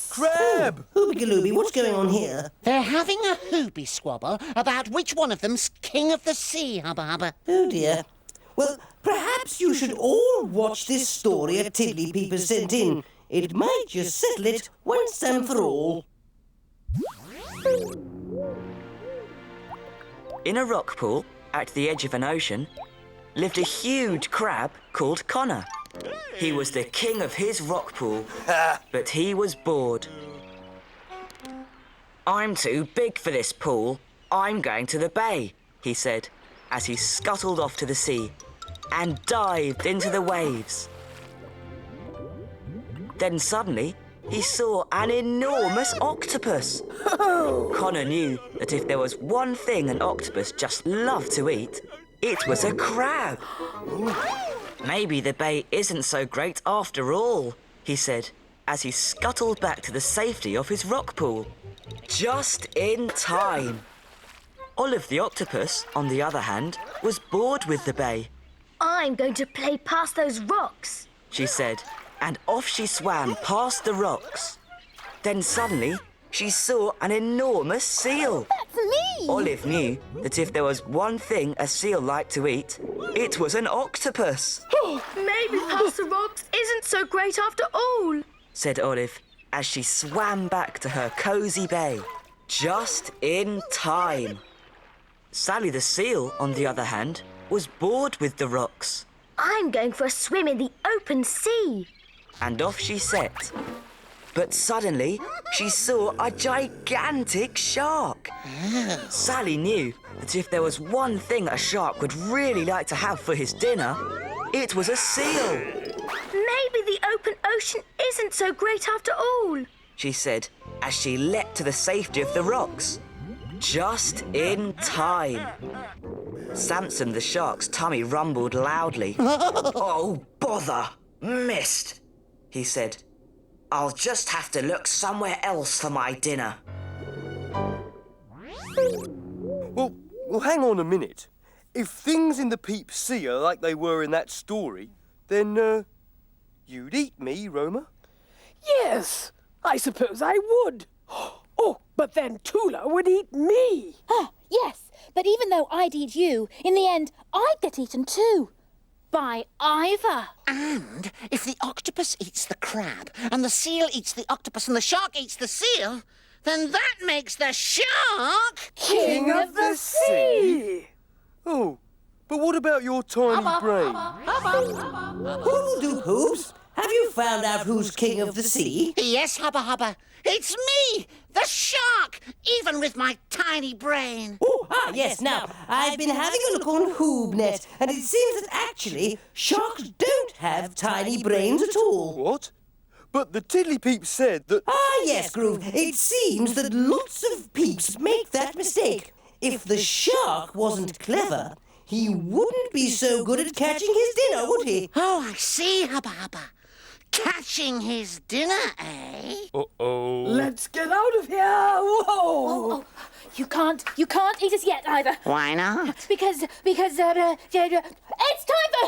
Crab! Hooby-galooby, what's going on here? They're having a hoobie squabble about which one of them's king of the sea, Hubba Hubba. Oh, dear. Well, perhaps you should all watch this story a Tiddly-Peep has sent in. It might just settle it once and for all. In a rock pool at the edge of an ocean lived a huge crab called Connor. He was the king of his rock pool, but he was bored. "I'm too big for this pool. I'm going to the bay," he said, as he scuttled off to the sea and dived into the waves. Then suddenly, he saw an enormous octopus. Connor knew that if there was one thing an octopus just loved to eat, it was a crab. "Maybe the bay isn't so great after all," he said, as he scuttled back to the safety of his rock pool. Just in time. Olive the octopus, on the other hand, was bored with the bay. "I'm going to play past those rocks," she said, and off she swam past the rocks. Then suddenly, she saw an enormous seal. "That's me!" Olive knew that if there was one thing a seal liked to eat, it was an octopus. "Maybe past the rocks isn't so great after all," said Olive, as she swam back to her cosy bay. Just in time. Sally the seal, on the other hand, was bored with the rocks. "I'm going for a swim in the open sea." And off she set. But suddenly, she saw a gigantic shark. Sally knew that if there was one thing a shark would really like to have for his dinner, it was a seal. "Maybe the open ocean isn't so great after all," she said, as she leapt to the safety of the rocks. Just in time. Samson the shark's tummy rumbled loudly. "Oh, bother! Missed!" he said. "I'll just have to look somewhere else for my dinner." Well, hang on a minute. If things in the Peep Sea are like they were in that story, then, you'd eat me, Roma? Yes, I suppose I would. Oh, but then Tula would eat me. Yes, but even though I'd eat you, in the end, I'd get eaten too. By either. And if the octopus eats the crab, and the seal eats the octopus, and the shark eats the seal, then that makes the shark King of the sea. Oh, but what about your tiny brain? Who'll do, Hoobs? Have you found out who's king of the sea? Yes, Hubba Hubba. It's me, the shark, even with my tiny brain. Yes. Now, I've been having a look on HoobNet, and it seems that actually sharks don't have tiny brains at all. What? But the Tiddly-Peep said that... Yes, Groove. It seems that lots of peeps make that mistake. If the shark wasn't clever, he wouldn't be so good at catching his dinner, would he? Oh, I see, Hubba Hubba. Catching his dinner, eh? Uh-oh. Let's get out of here. Whoa. Oh, you can't eat us yet either. Why not? Because it's time for